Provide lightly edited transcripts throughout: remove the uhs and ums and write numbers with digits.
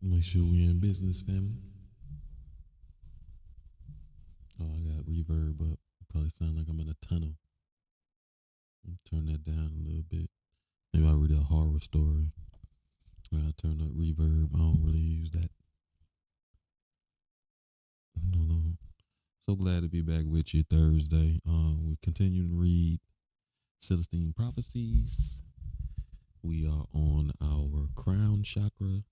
Make sure we in business, family. Oh, I got reverb up. Probably sound like I'm in a tunnel. Turn that down a little bit. Maybe I read a horror story. I turn up reverb. I don't really use that. I don't know. So glad to be back with you Thursday. We continue to read Celestine Prophecies. We are on our crown chakra.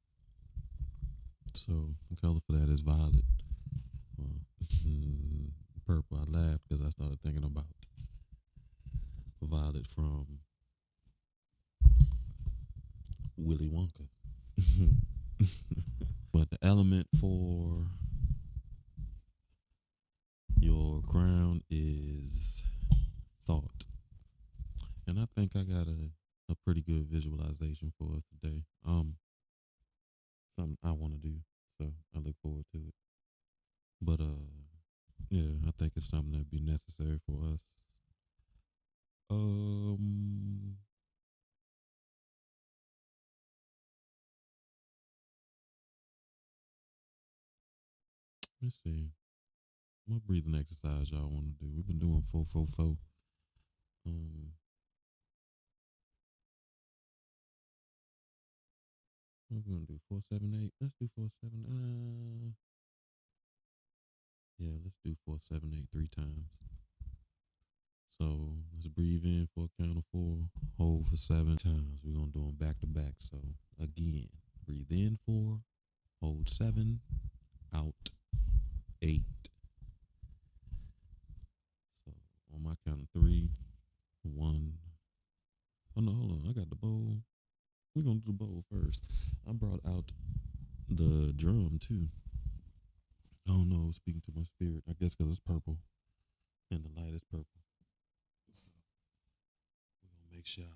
So the color for that is violet. Purple. I laughed because I started thinking about violet from Willy Wonka. But the element for your crown is thought. And I think I got a pretty good visualization for us today. Something I want to do. So I look forward to it. But yeah, I think it's something that'd be necessary for us. Um let's see. What breathing exercise y'all want to do? We've been doing 4-4-4. Um what we gonna do? 4-7-8. Let's do 4-7. Yeah, let's do 4-7-8 3 times. So let's breathe in for a count of 4, hold for 7 times. We're gonna do them back to back. So again, breathe in 4, hold 7, out 8. So on my count of 3, 1. Oh no, hold on. I got the bowl. We're gonna do the bowl first. I brought out the drum too. I don't know, speaking to my spirit. I guess because it's purple and the light is purple. So we're gonna make sure our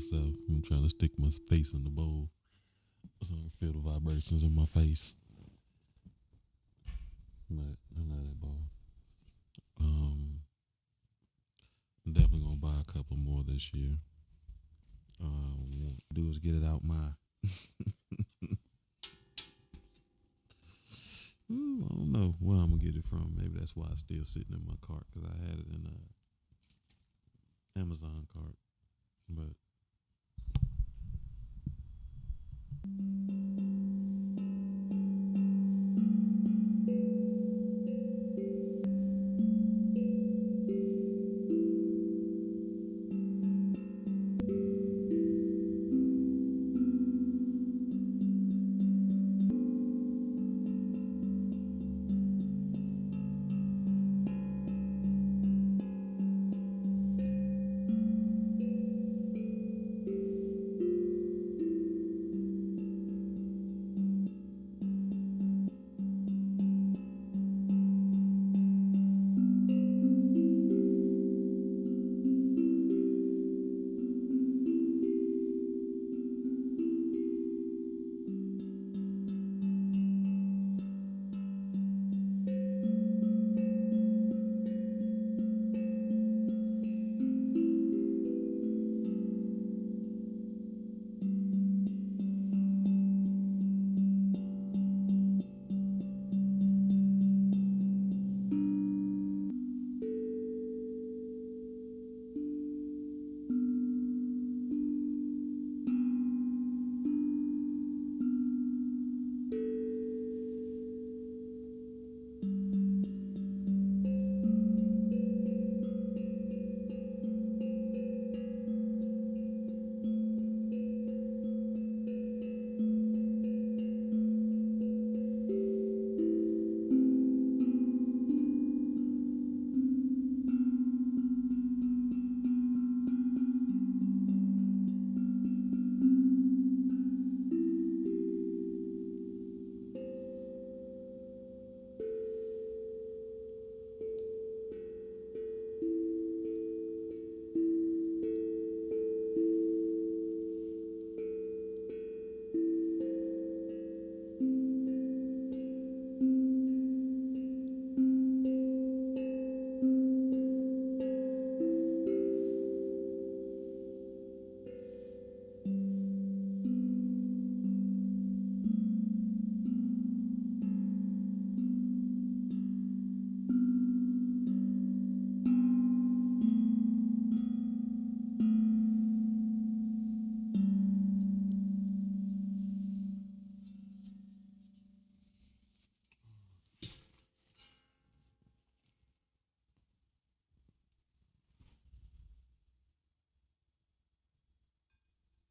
myself. I'm trying to stick my face in the bowl so I can feel the vibrations in my face. But I love that bowl. Um, Definitely gonna buy a couple more this year. What I do is get it out my. I don't know where I'm gonna get it from. Maybe that's why it's still sitting in my cart because I had it in a Amazon cart. But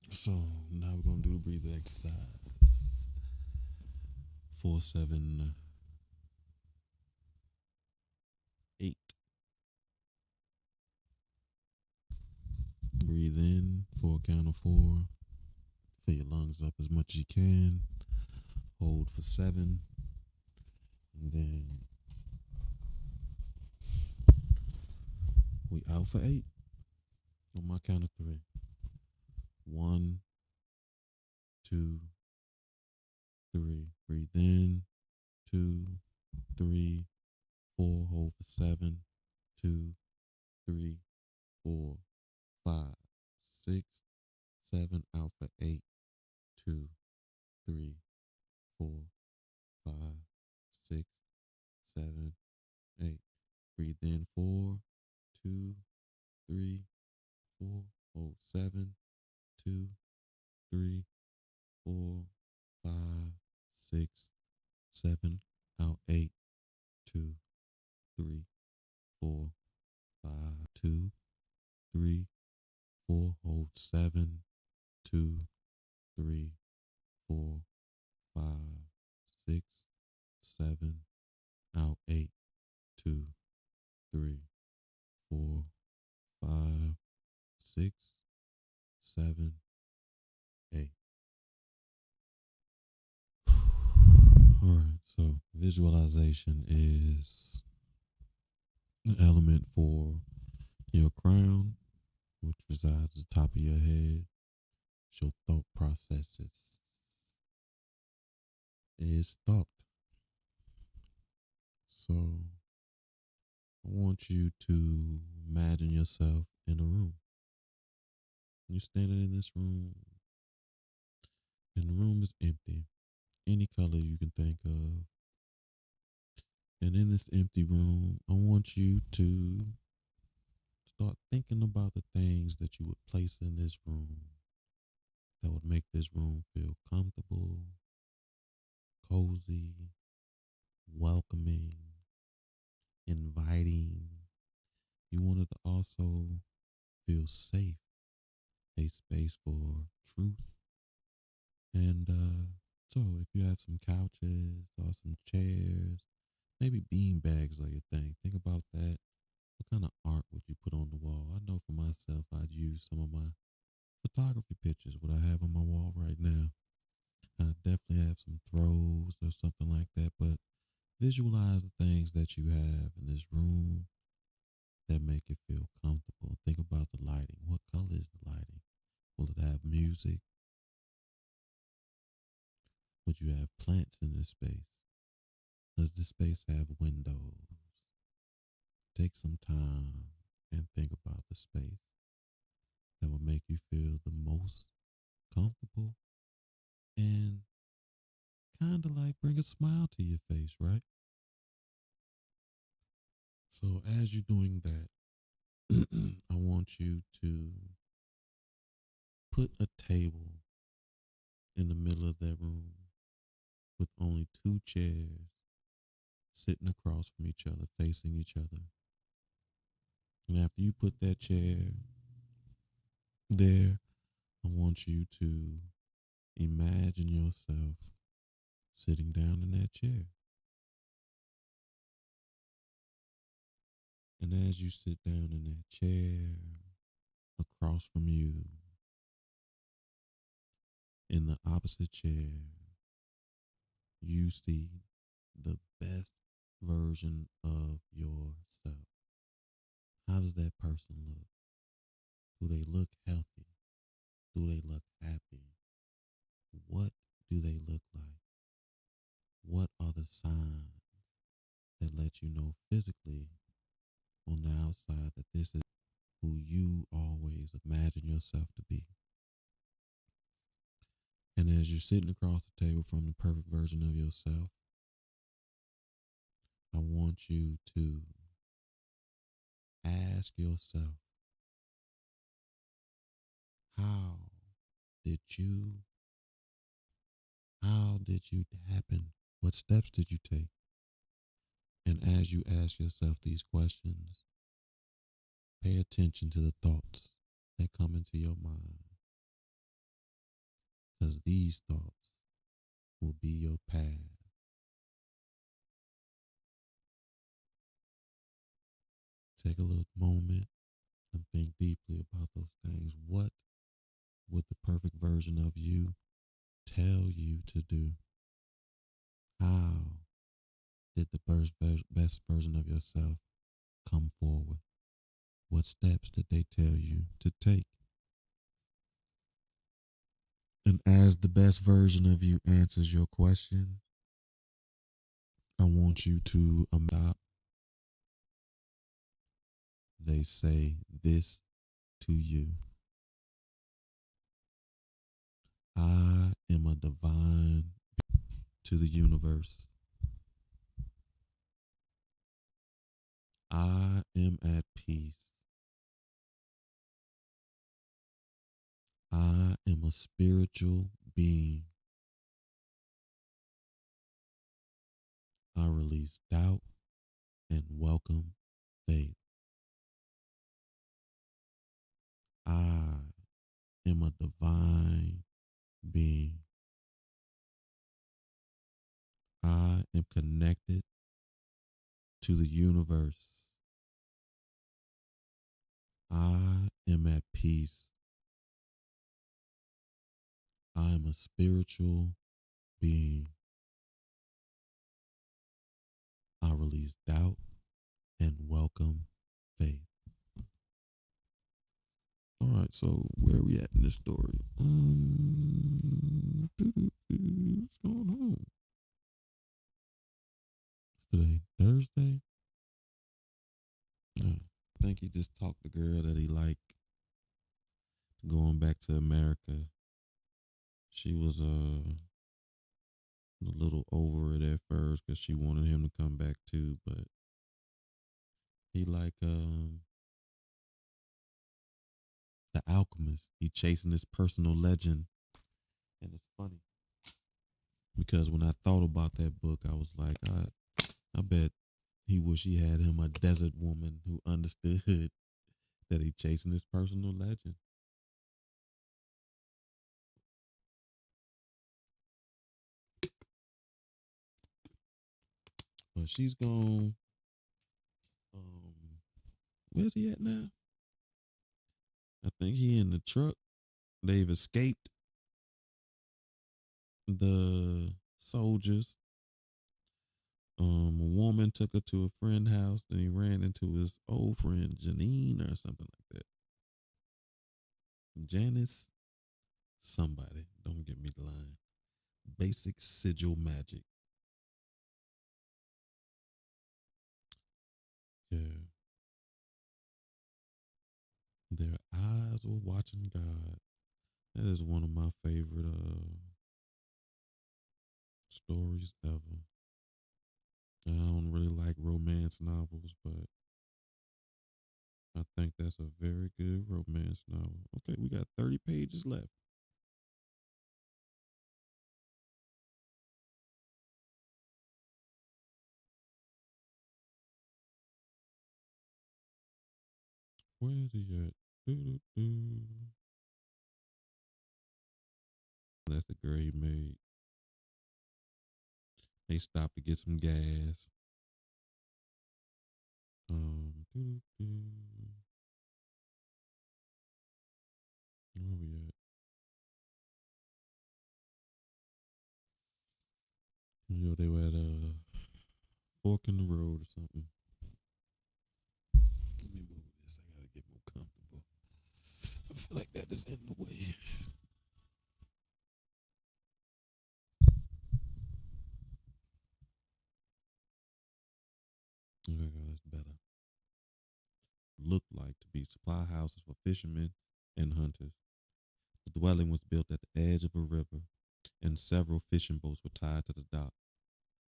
so now we're gonna do the breathing exercise. 4-7-8. Breathe in for a count of 4. Fill your lungs up as much as you can. Hold for 7. And then we out for 8. On my count of 3. 1, 2, 3. Breathe in. 2, 3, 4. Hold for 7. 2, 3, 4, 5, 6, 7. Out for 8. 2, 3, 4, 5, 6, 7, 8. Breathe in 4, 2, 3, 4. Hold 7, 2, 3, 4, 5, 6, 7. Out 8. 2, 3, 4, 5, 2, 3, 4. Hold 7, 2, 3, 4, 5, 6, 7. Out 8. 2, 3, 4, 5, 6, 7, 8. All right, so visualization is an element for your crown, which resides at the top of your head. your thought processes is thought. So I want you to imagine yourself in a room. You're standing in this room, and the room is empty. Any color you can think of. And in this empty room, I want you to start thinking about the things that you would place in this room that would make this room feel comfortable, cozy, welcoming, inviting. You want it to also feel safe, a space for truth. And so if you have some couches or some chairs, maybe bean bags are your thing. Think about that. What kind of art would you put on the wall? I know for myself, I'd use some of my photography pictures, what I have on my wall right now. I definitely have some throws or something like that, but visualize the things that you have in this room that make it feel comfortable. Think about the lighting. What color is the lighting? Will it have music? Would you have plants in this space? Does this space have windows? Take some time and think about the space that will make you feel the most comfortable and kind of like bring a smile to your face, right? So as you're doing that, I want you to put a table in the middle of that room with only two chairs sitting across from each other, facing each other. And after you put that chair there, I want you to imagine yourself sitting down in that chair. And as you sit down in that chair, across from you, in the opposite chair, you see the best version of yourself. How does that person look? Do they look healthy? Do they look happy? What do they look like? What are the signs that let you know physically on the outside that this is who you always imagine yourself to be? And as you're sitting across the table from the perfect version of yourself, I want you to ask yourself, how did you, how did you happen? What steps did you take? And as you ask yourself these questions, pay attention to the thoughts that come into your mind, because these thoughts will be your path. Take a little moment and think deeply about those things. What would the perfect version of you tell you to do? How did the best version of yourself come forward? What steps did they tell you to take? And as the best version of you answers your question, I want you to stop. They say this to you: I am a divine to the universe. I am at peace. I am a spiritual being. I release doubt and welcome faith. I am a divine being. I am connected to the universe. I am at peace. I am a spiritual being. I release doubt and welcome faith. All right, so where are we at in this story? What's going on? Today Thursday. I think he just talked the girl that he liked going back to America. She was a little over it at first because she wanted him to come back too, but he like the alchemist. He chasing his personal legend, and it's funny because when I thought about that book, I was like, I bet he wish he had him a desert woman who understood that he chasing his personal legend. But she's gone. Where's he at now? I think he in the truck. They've escaped the soldiers. A woman took her to a friend's house. Then he ran into his old friend Janine or something like that. Janice, somebody. Don't get me the line. Basic sigil magic. Yeah. Their eyes were watching God. That is one of my favorite stories ever. I don't really like romance novels, but I think that's a very good romance novel. Okay, we got 30 pages left. Where's he at? Doo-doo-doo. That's the girl he made. They stopped to get some gas. Doo-doo-doo. Where we at? You know, they were at a fork in the road or something. Let me move this. I gotta get more comfortable. I feel like that is in the way. Okay, that's better. Looked like to be supply houses for fishermen and hunters. The dwelling was built at the edge of a river, and several fishing boats were tied to the dock.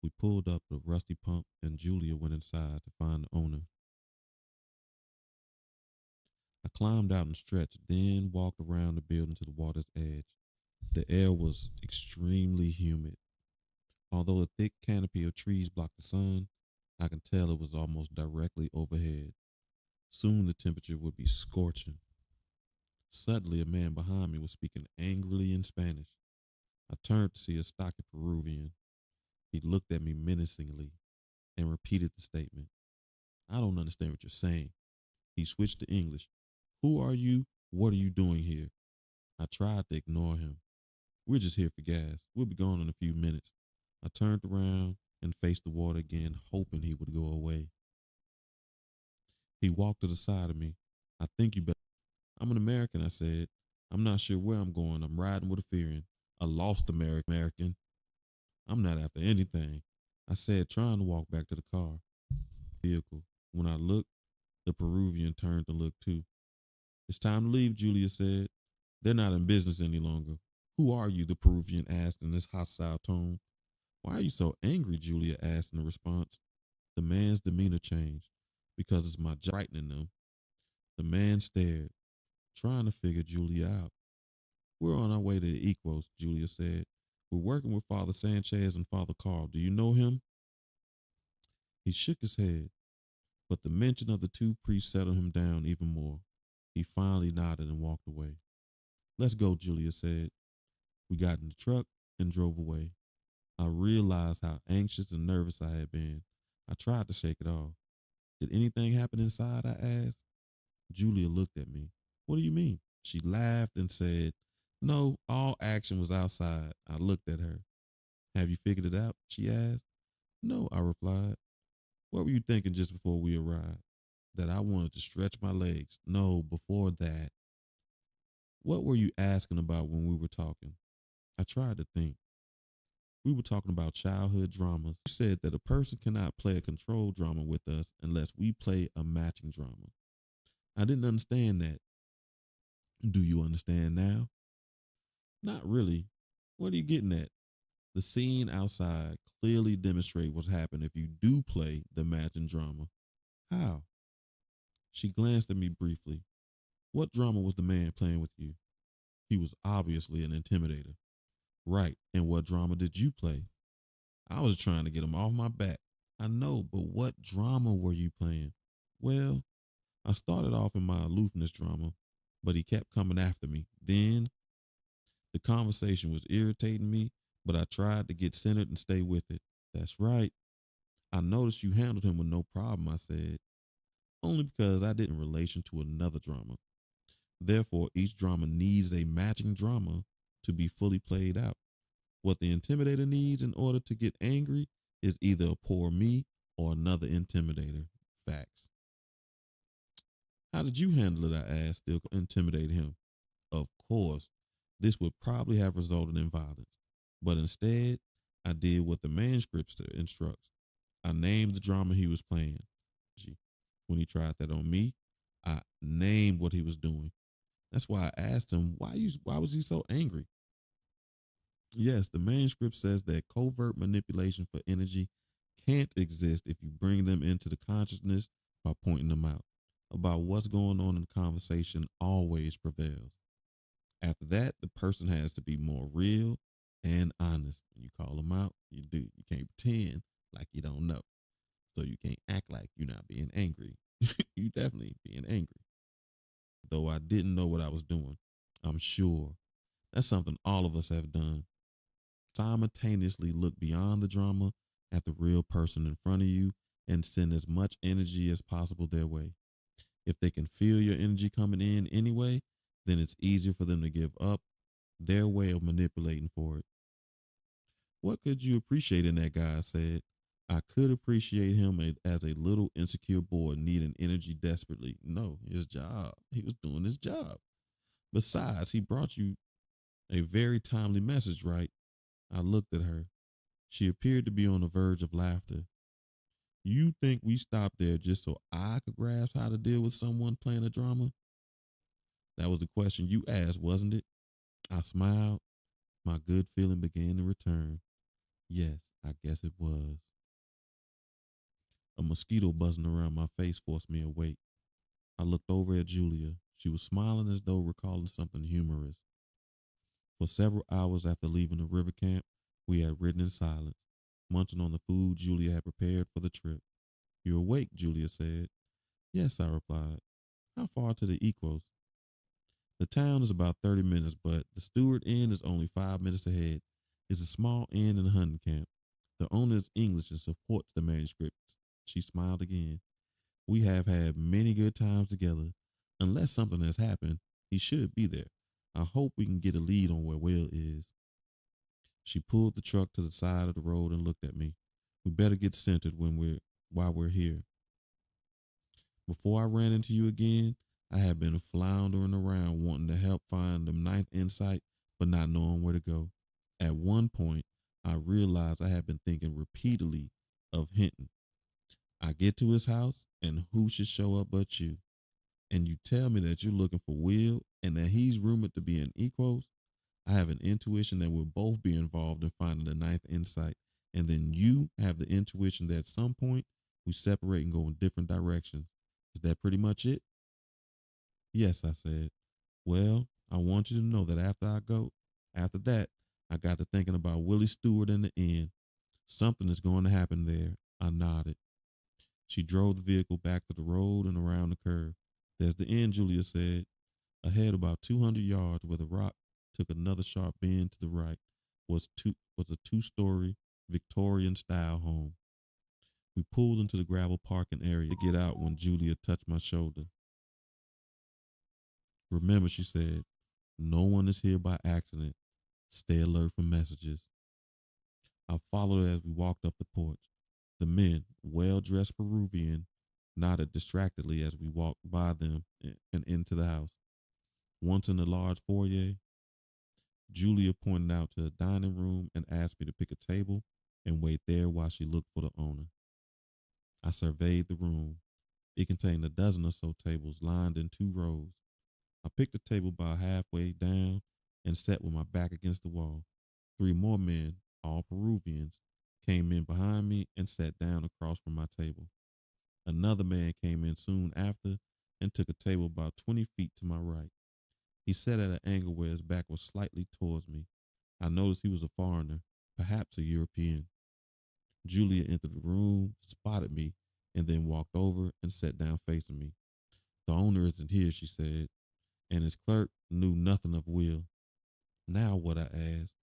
We pulled up the rusty pump, and Julia went inside to find the owner. I climbed out and stretched, then walked around the building to the water's edge. The air was extremely humid. Although a thick canopy of trees blocked the sun, I could tell it was almost directly overhead. Soon the temperature would be scorching. Suddenly, a man behind me was speaking angrily in Spanish. I turned to see a stocky Peruvian. He looked at me menacingly and repeated the statement. I don't understand what you're saying. He switched to English. Who are you? What are you doing here? I tried to ignore him. We're just here for gas. We'll be gone in a few minutes. I turned around and faced the water again, hoping he would go away. He walked to the side of me. I think you better. I'm an American, I said. I'm not sure where I'm going. I'm riding with a fearing. A lost American. I'm not after anything. I said, trying to walk back to the car. Vehicle. When I looked, the Peruvian turned to look too. It's time to leave, Julia said. They're not in business any longer. Who are you? The Peruvian asked in this hostile tone. Why are you so angry? Julia asked in response. The man's demeanor changed. Because it's my job frightening them. The man stared, trying to figure Julia out. We're on our way to the Equos, Julia said. We're working with Father Sanchez and Father Carl. Do you know him? He shook his head, but the mention of the two priests settled him down even more. He finally nodded and walked away. Let's go, Julia said. We got in the truck and drove away. I realized how anxious and nervous I had been. I tried to shake it off. Did anything happen inside? I asked. Julia looked at me. What do you mean? She laughed and said, No, all action was outside. I looked at her. Have you figured it out? She asked. No, I replied. What were you thinking just before we arrived? That I wanted to stretch my legs. No, before that. What were you asking about when we were talking? I tried to think. We were talking about childhood dramas. You said that a person cannot play a control drama with us unless we play a matching drama. I didn't understand that. Do you understand now? Not really. What are you getting at? The scene outside clearly demonstrates what's happened if you do play the matching drama. How? She glanced at me briefly. What drama was the man playing with you? He was obviously an intimidator. Right. And what drama did you play? I was trying to get him off my back. I know, but what drama were you playing? Well, I started off in my aloofness drama, but he kept coming after me. Then the conversation was irritating me, but I tried to get centered and stay with it. That's right. I noticed you handled him with no problem, I said, only because I didn't relation to another drama. Therefore, each drama needs a matching drama to be fully played out. What the intimidator needs in order to get angry is either a poor me or another intimidator. Facts. How did you handle it? I asked, still intimidating him. Of course, this would probably have resulted in violence. But instead, I did what the manuscript instructs. I named the drama he was playing. When he tried that on me, I named what he was doing. That's why I asked him, why was he so angry? Yes, the manuscript says that covert manipulation for energy can't exist if you bring them into the consciousness by pointing them out. About what's going on in the conversation always prevails. After that, the person has to be more real and honest. When you call them out, you do. You can't pretend like you don't know. So you can't act like you're not being angry. You definitely being angry. Though I didn't know what I was doing. I'm sure that's something all of us have done. Simultaneously look beyond the drama at the real person in front of you and send as much energy as possible their way. If they can feel your energy coming in anyway, then it's easier for them to give up their way of manipulating for it. What could you appreciate in that guy? I said. I could appreciate him as a little insecure boy needing energy desperately. No, his job. He was doing his job. Besides, he brought you a very timely message, right? I looked at her. She appeared to be on the verge of laughter. You think we stopped there just so I could grasp how to deal with someone playing a drama? That was the question you asked, wasn't it? I smiled. My good feeling began to return. Yes, I guess it was. A mosquito buzzing around my face forced me awake. I looked over at Julia. She was smiling as though recalling something humorous. For several hours after leaving the river camp, we had ridden in silence, munching on the food Julia had prepared for the trip. You're awake, Julia said. Yes, I replied. How far to the Equos? The town is about 30 minutes, but the Stewart Inn is only 5 minutes ahead. It's a small inn and hunting camp. The owner is English and supports the manuscripts. She smiled again. We have had many good times together. Unless something has happened, he should be there. I hope we can get a lead on where Will is. She pulled the truck to the side of the road and looked at me. We better get centered while we're here. Before I ran into you again, I had been floundering around wanting to help find the ninth insight, but not knowing where to go. At one point, I realized I had been thinking repeatedly of Hinton. I get to his house, and who should show up but you? And you tell me that you're looking for Will and that he's rumored to be an Equos. I have an intuition that we'll both be involved in finding the ninth insight. And then you have the intuition that at some point we separate and go in different directions. Is that pretty much it? Yes, I said. Well, I want you to know that after that, I got to thinking about Willie Stewart and the inn. Something is going to happen there. I nodded. She drove the vehicle back to the road and around the curve. There's the inn, Julia said. Ahead about 200 yards where the rock took another sharp bend to the right was a two-story Victorian-style home. We pulled into the gravel parking area to get out when Julia touched my shoulder. Remember, she said, no one is here by accident. Stay alert for messages. I followed her as we walked up the porch. The men, well-dressed Peruvian, nodded distractedly as we walked by them and into the house. Once in the large foyer, Julia pointed out to the dining room and asked me to pick a table and wait there while she looked for the owner. I surveyed the room. It contained a dozen or so tables lined in two rows. I picked a table about halfway down and sat with my back against the wall. Three more men, all Peruvians, came in behind me and sat down across from my table. Another man came in soon after and took a table about 20 feet to my right. He sat at an angle where his back was slightly towards me. I noticed he was a foreigner, perhaps a European. Julia entered the room, spotted me, and then walked over and sat down facing me. The owner isn't here, she said, and his clerk knew nothing of Will. Now what? I asked.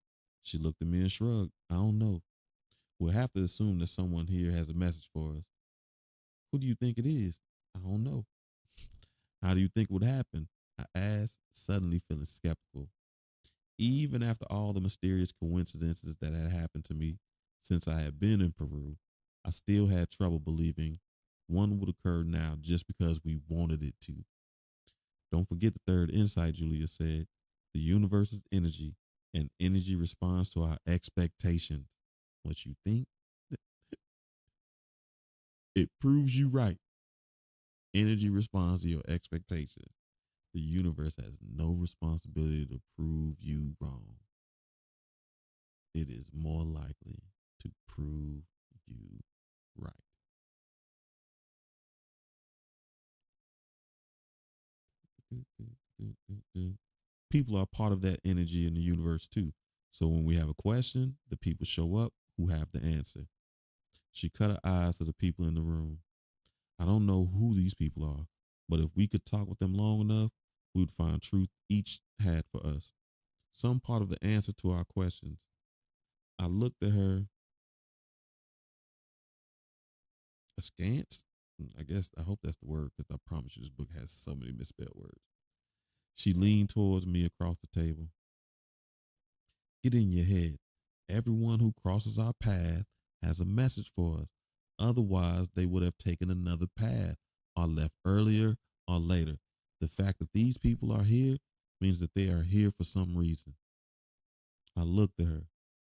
She looked at me and shrugged. I don't know. We'll have to assume that someone here has a message for us. Who do you think it is? I don't know. How do you think it would happen? I asked, suddenly feeling skeptical. Even after all the mysterious coincidences that had happened to me since I had been in Peru, I still had trouble believing one would occur now just because we wanted it to. Don't forget the third insight, Julia said. The universe is energy, and energy responds to our expectations. What you think, it proves you right. Energy responds to your expectations. The universe has no responsibility to prove you wrong. It is more likely to prove you right. People are part of that energy in the universe too. So when we have a question, the people show up who have the answer. She cut her eyes to the people in the room. I don't know who these people are, but if we could talk with them long enough, we would find truth each had for us. Some part of the answer to our questions. I looked at her askance. I guess I hope that's the word because I promise you this book has so many misspelled words. She leaned towards me across the table. Get in your head. Everyone who crosses our path has a message for us. Otherwise, they would have taken another path or left earlier or later. The fact that these people are here means that they are here for some reason. I looked at her,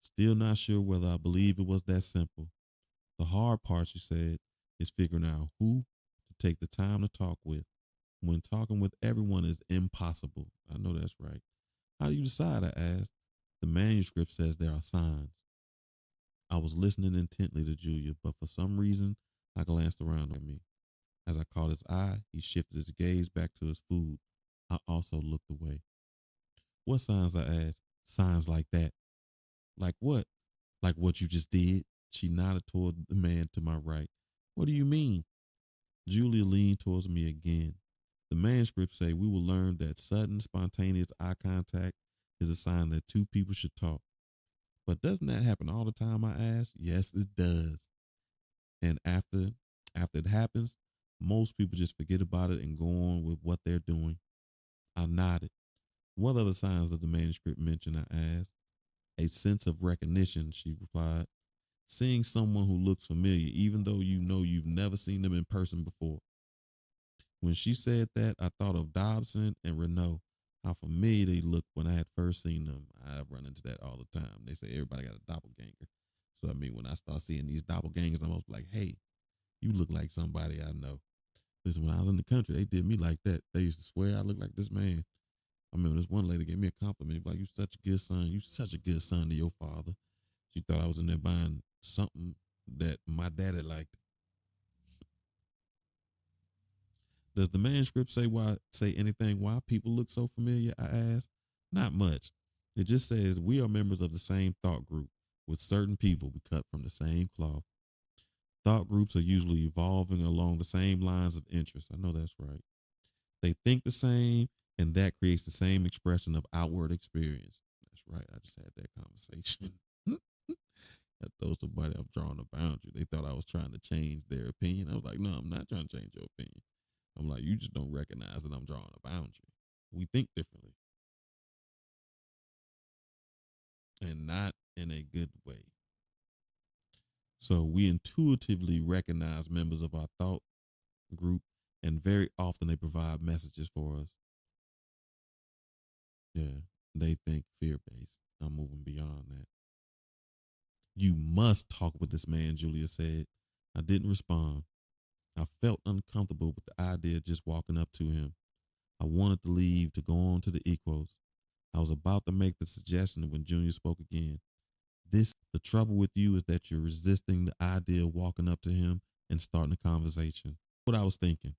still not sure whether I believe it was that simple. The hard part, she said, is figuring out who to take the time to talk with. When talking with everyone is impossible. I know that's right. How do you decide? I asked. The manuscript says there are signs. I was listening intently to Julia, but for some reason, I glanced around at me. As I caught his eye, he shifted his gaze back to his food. I also looked away. What signs? I asked. Signs like that. Like what? Like what you just did? She nodded toward the man to my right. What do you mean? Julia leaned towards me again. The manuscripts say we will learn that sudden, spontaneous eye contact is a sign that two people should talk. But doesn't that happen all the time? I asked. Yes, it does. And after it happens, most people just forget about it and go on with what they're doing. I nodded. What other signs does the manuscript mention? I asked. A sense of recognition, she replied. Seeing someone who looks familiar, even though you know you've never seen them in person before. When she said that, I thought of Dobson and Renault, how familiar they looked when I had first seen them. I run into that all the time. They say everybody got a doppelganger. So, I mean, when I start seeing these doppelgangers, I'm almost like, hey, you look like somebody I know. Listen, when I was in the country, they did me like that. They used to swear I look like this man. I remember this one lady gave me a compliment, like, you such a good son. You such a good son to your father. She thought I was in there buying something that my daddy liked. Does the manuscript say anything why people look so familiar? I asked. Not much. It just says we are members of the same thought group with certain people we cut from the same cloth. Thought groups are usually evolving along the same lines of interest. I know that's right. They think the same, and that creates the same expression of outward experience. That's right. I just had that conversation. I told somebody I'm drawing a boundary. They thought I was trying to change their opinion. I was like, no, I'm not trying to change your opinion. I'm like, you just don't recognize that I'm drawing a boundary. We think differently and not in a good way. So we intuitively recognize members of our thought group, and very often they provide messages for us. Yeah, they think fear based. I'm moving beyond that. You must talk with this man, Julia said. I didn't respond. I felt uncomfortable with the idea of just walking up to him. I wanted to leave to go on to the equals. I was about to make the suggestion when Junior spoke again. The trouble with you is that you're resisting the idea of walking up to him and starting a conversation. What I was thinking.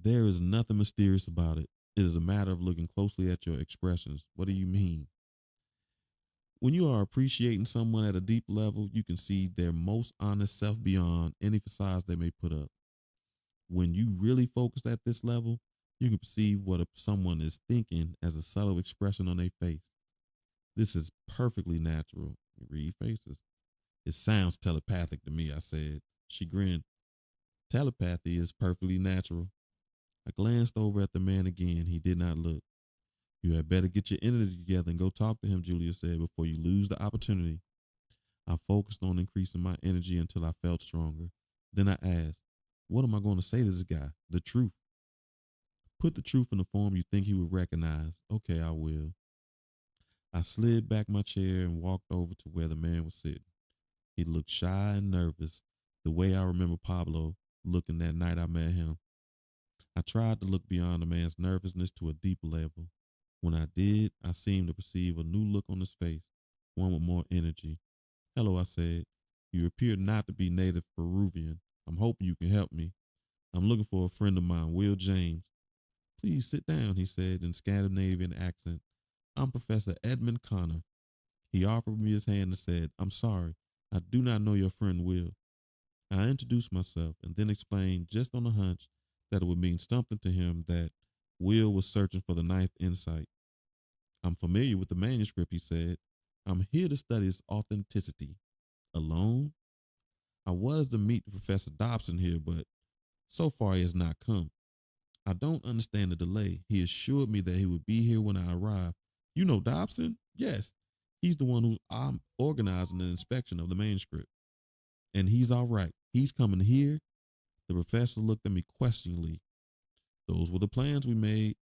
There is nothing mysterious about it. It is a matter of looking closely at your expressions. What do you mean? When you are appreciating someone at a deep level, you can see their most honest self beyond any facades they may put up. When you really focus at this level, you can perceive what someone is thinking as a subtle expression on their face. This is perfectly natural. You read faces. It sounds telepathic to me, I said. She grinned. Telepathy is perfectly natural. I glanced over at the man again. He did not look. You had better get your energy together and go talk to him, Julia said, before you lose the opportunity. I focused on increasing my energy until I felt stronger. Then I asked, what am I going to say to this guy? The truth. Put the truth in the form you think he would recognize. Okay, I will. I slid back my chair and walked over to where the man was sitting. He looked shy and nervous, the way I remember Pablo looking that night I met him. I tried to look beyond the man's nervousness to a deeper level. When I did, I seemed to perceive a new look on his face, one with more energy. Hello, I said. You appear not to be native Peruvian. I'm hoping you can help me. I'm looking for a friend of mine, Will James. Please sit down, he said in Scandinavian accent. I'm Professor Edmund Connor. He offered me his hand and said, I'm sorry, I do not know your friend Will. I introduced myself and then explained just on a hunch that it would mean something to him that Will was searching for the ninth insight. I'm familiar with the manuscript, he said. I'm here to study its authenticity. Alone? I was to meet Professor Dobson here, but so far he has not come. I don't understand the delay. He assured me that he would be here when I arrived. You know Dobson? Yes. He's the one who's organizing the inspection of the manuscript. And he's all right. He's coming here. The professor looked at me questioningly. Those were the plans we made.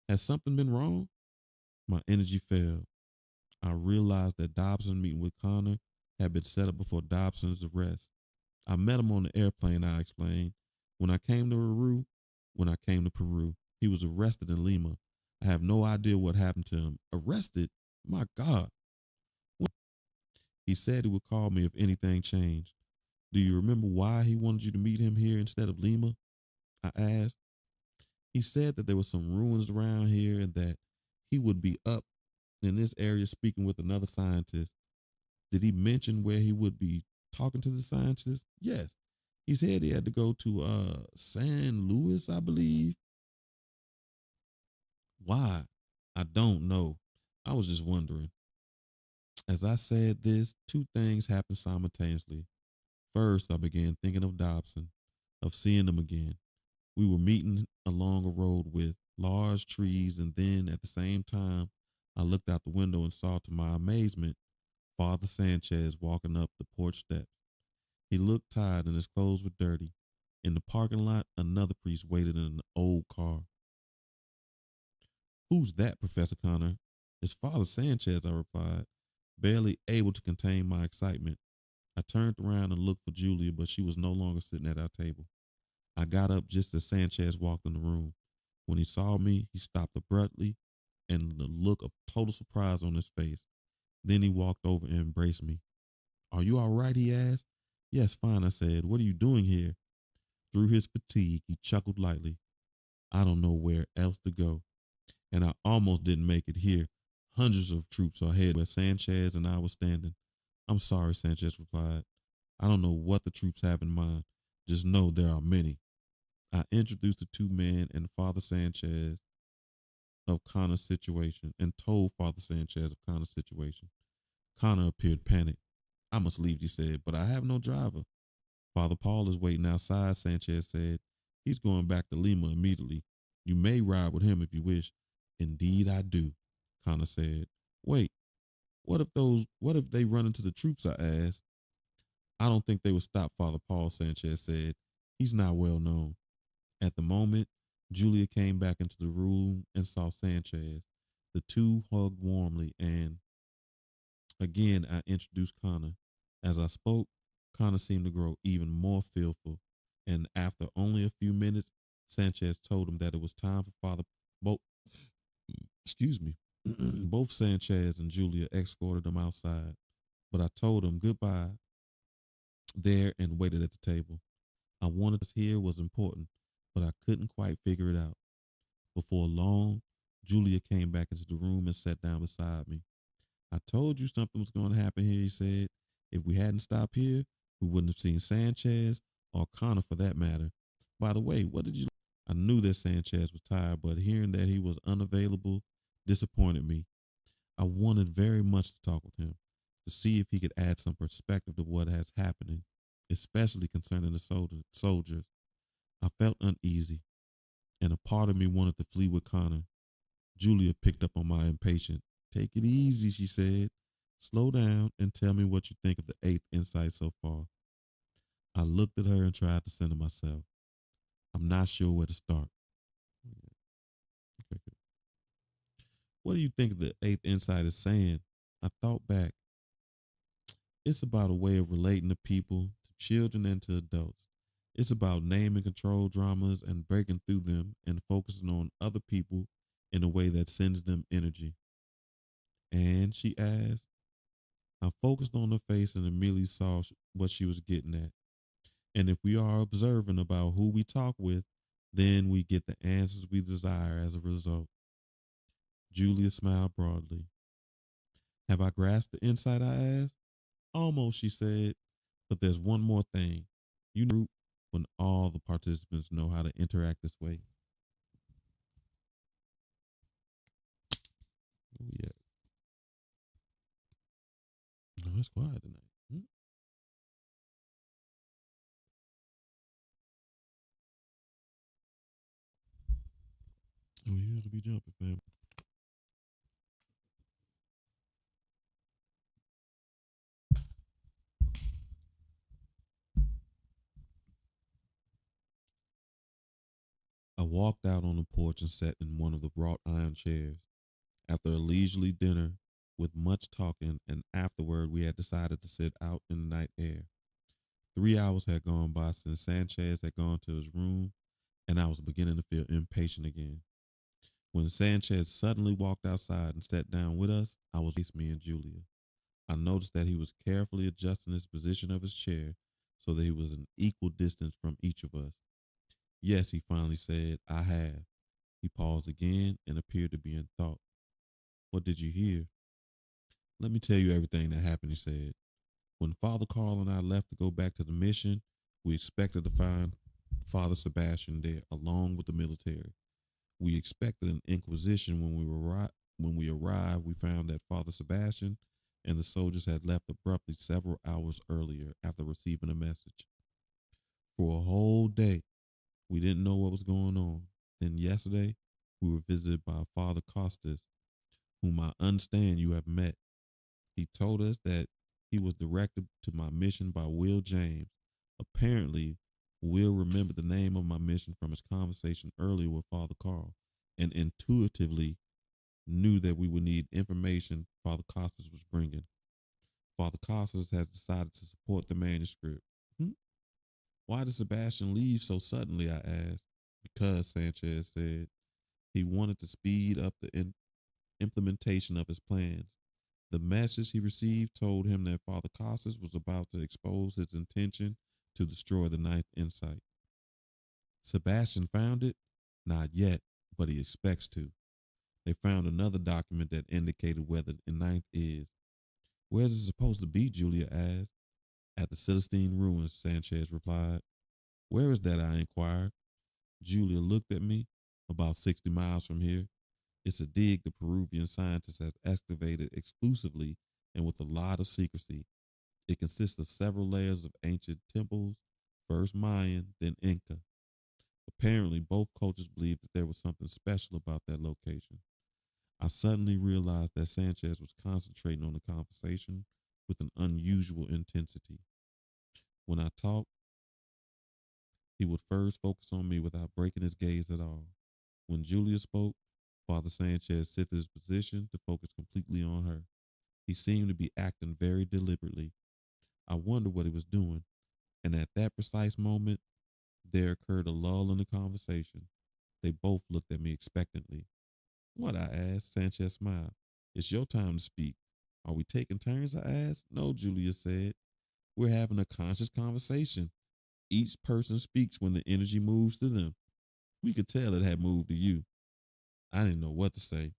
Has something been wrong? My energy fell. I realized that Dobson meeting with Connor had been set up before Dobson's arrest. I met him on the airplane, I explained. When I came to Peru, he was arrested in Lima. I have no idea what happened to him. Arrested? My God. He said he would call me if anything changed. Do you remember why he wanted you to meet him here instead of Lima? I asked. He said that there were some ruins around here and that he would be up in this area speaking with another scientist. Did he mention where he would be talking to the scientist? Yes. He said he had to go to San Luis, I believe. Why? I don't know. I was just wondering. As I said this, two things happened simultaneously. First, I began thinking of Dobson, of seeing him again. We were meeting along a road with large trees, and then at the same time, I looked out the window and saw, to my amazement, Father Sanchez walking up the porch steps. He looked tired and his clothes were dirty. In the parking lot, another priest waited in an old car. Who's that, Professor Connor? It's Father Sanchez, I replied, barely able to contain my excitement. I turned around and looked for Julia, but she was no longer sitting at our table. I got up just as Sanchez walked in the room. When he saw me, he stopped abruptly and the look of total surprise on his face. Then he walked over and embraced me. Are you all right? He asked. Yes, fine, I said. What are you doing here? Through his fatigue, he chuckled lightly. I don't know where else to go. And I almost didn't make it here. Hundreds of troops are ahead where Sanchez and I were standing. I'm sorry, Sanchez replied. I don't know what the troops have in mind. Just know there are many. I introduced the two men and Father Sanchez of Connor's situation and told Father Sanchez of Connor's situation. Connor appeared panicked. I must leave, he said, but I have no driver. Father Paul is waiting outside, Sanchez said. He's going back to Lima immediately. You may ride with him if you wish. Indeed I do, Connor said. Wait, what if they run into the troops, I asked. I don't think they would stop Father Paul, Sanchez said. He's not well known. At the moment, Julia came back into the room and saw Sanchez. The two hugged warmly, and again I introduced Connor. As I spoke, Connor seemed to grow even more fearful, and after only a few minutes, Sanchez told him that it was time for Father both excuse me. Both Sanchez and Julia escorted him outside, but I told him goodbye there and waited at the table. I wanted us here was important, but I couldn't quite figure it out. Before long, Julia came back into the room and sat down beside me. I told you something was going to happen here, he said. If we hadn't stopped here, we wouldn't have seen Sanchez or Connor for that matter. By the way, what did you? I knew that Sanchez was tired, but hearing that he was unavailable disappointed me. I wanted very much to talk with him, to see if he could add some perspective to what has happening, especially concerning the soldiers. I felt uneasy, and a part of me wanted to flee with Connor. Julia picked up on my impatience. Take it easy, she said. Slow down and tell me what you think of the eighth insight so far. I looked at her and tried to center myself. I'm not sure where to start. Okay, good. What do you think the eighth insight is saying? I thought back. It's about a way of relating to people, to children, and to adults. It's about name and control dramas and breaking through them and focusing on other people in a way that sends them energy. And she asked, I focused on her face and immediately saw what she was getting at. And if we are observant about who we talk with, then we get the answers we desire as a result. Julia smiled broadly. Have I grasped the insight? I asked. Almost, she said. But there's one more thing. You know, when all the participants know how to interact this way. Oh, yeah. No, it's quiet tonight. Oh, yeah, to be jumping, fam. I walked out on the porch and sat in one of the wrought iron chairs. After a leisurely dinner with much talking, and afterward we had decided to sit out in the night air. 3 hours had gone by since Sanchez had gone to his room, and I was beginning to feel impatient again. When Sanchez suddenly walked outside and sat down with us, I was facing me and Julia. I noticed that he was carefully adjusting his position of his chair so that he was an equal distance from each of us. Yes, he finally said, I have. He paused again and appeared to be in thought. What did you hear? Let me tell you everything that happened, he said. When Father Carl and I left to go back to the mission, we expected to find Father Sebastian there along with the military. We expected an inquisition when we arrived, we found that Father Sebastian and the soldiers had left abruptly several hours earlier after receiving a message. For a whole day, we didn't know what was going on. Then yesterday, we were visited by Father Costas, whom I understand you have met. He told us that he was directed to my mission by Will James. Apparently, Will remembered the name of my mission from his conversation earlier with Father Carl and intuitively knew that we would need information Father Costas was bringing. Father Costas had decided to support the manuscript. Hmm? Why did Sebastian leave so suddenly? I asked. Because, Sanchez said, he wanted to speed up the implementation of his plans. The message he received told him that Father Costas was about to expose his intention to destroy the ninth insight. Sebastian found it? Not yet, but he expects to. They found another document that indicated where the ninth is. Where's it supposed to be? Julia asked. At the Celestine ruins, Sanchez replied. Where is that? I inquired. Julia looked at me. About 60 miles from here. It's a dig the Peruvian scientists have excavated exclusively and with a lot of secrecy. It consists of several layers of ancient temples, first Mayan, then Inca. Apparently, both cultures believed that there was something special about that location. I suddenly realized that Sanchez was concentrating on the conversation with an unusual intensity. When I talked, he would first focus on me without breaking his gaze at all. When Julia spoke, Father Sanchez shifted his position to focus completely on her. He seemed to be acting very deliberately. I wondered what he was doing, and at that precise moment, there occurred a lull in the conversation. They both looked at me expectantly. What? I asked. Sanchez smiled. It's your time to speak. Are we taking turns? I asked. No, Julia said. We're having a conscious conversation. Each person speaks when the energy moves to them. We could tell it had moved to you. I didn't know what to say.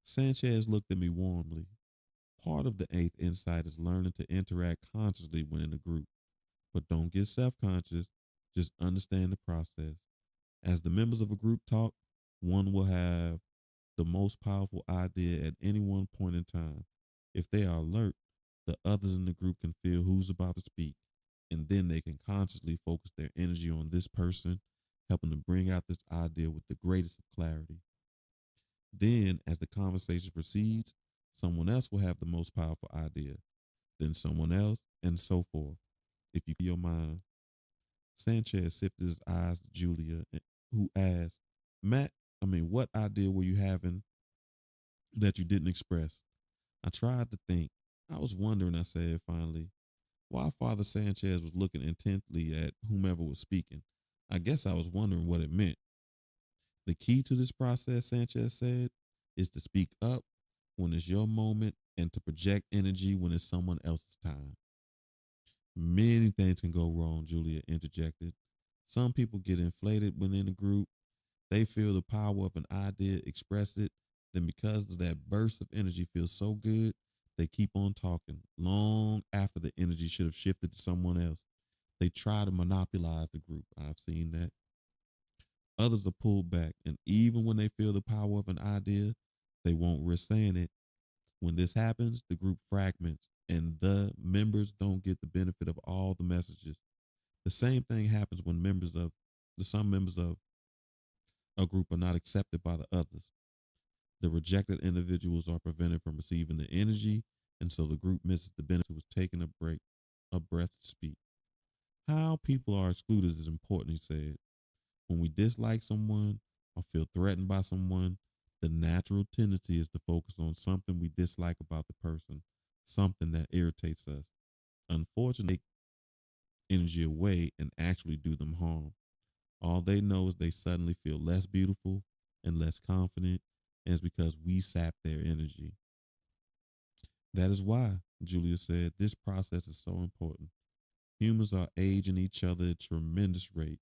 Sanchez looked at me warmly. Part of the eighth insight is learning to interact consciously when in a group. But don't get self conscious, just understand the process. As the members of a group talk, one will have the most powerful idea at any one point in time. If they are alert, the others in the group can feel who's about to speak, and then they can consciously focus their energy on this person, helping to bring out this idea with the greatest of clarity. Then, as the conversation proceeds, someone else will have the most powerful idea, then someone else, and so forth. If you feel your mind, Sanchez shifted his eyes to Julia, who asked, Matt, what idea were you having that you didn't express? I tried to think. I was wondering, I said finally, why Father Sanchez was looking intently at whomever was speaking. I guess I was wondering what it meant. The key to this process, Sanchez said, is to speak up when it's your moment and to project energy when it's someone else's time. Many things can go wrong, Julia interjected. Some people get inflated when in a group. They feel the power of an idea, express it, then because of that burst of energy feels so good, they keep on talking long after the energy should have shifted to someone else. They try to monopolize the group. I've seen that. Others are pulled back, and even when they feel the power of an idea, they won't risk saying it. When this happens, the group fragments, and the members don't get the benefit of all the messages. The same thing happens when some members of a group are not accepted by the others. The rejected individuals are prevented from receiving the energy, and so the group misses the benefit of taking a breath to speak. How people are excluded is important, he said. When we dislike someone or feel threatened by someone, the natural tendency is to focus on something we dislike about the person, something that irritates us. Unfortunately, energy away and actually do them harm. All they know is they suddenly feel less beautiful and less confident, and it's because we sap their energy. That is why, Julia said, this process is so important. Humans are aging each other at a tremendous rate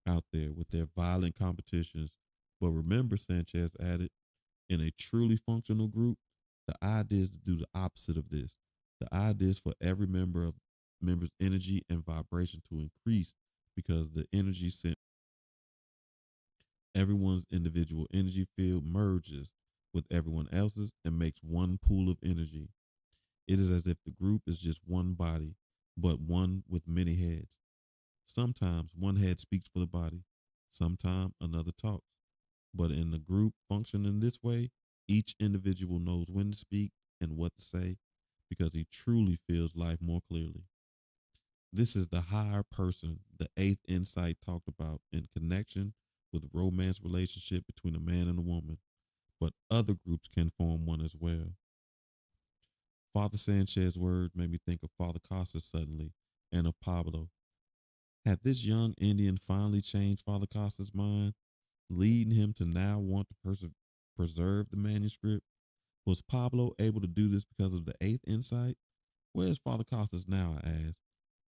out there with their violent competitions. But remember, Sanchez added, in a truly functional group, the idea is to do the opposite of this. The idea is for every member's energy and vibration to increase because the energy sent everyone's individual energy field merges with everyone else's and makes one pool of energy. It is as if the group is just one body, but one with many heads. Sometimes one head speaks for the body, sometimes another talks. But in the group functioning this way, each individual knows when to speak and what to say because he truly feels life more clearly. This is the higher person, the eighth insight talked about in connection with romance relationship between a man and a woman, but other groups can form one as well. Father Sanchez's words made me think of Father Costas suddenly and of Pablo. Had this young Indian finally changed Father Costas' mind, leading him to now want to preserve the manuscript? Was Pablo able to do this because of the eighth insight? Where's Father Costas now? I asked.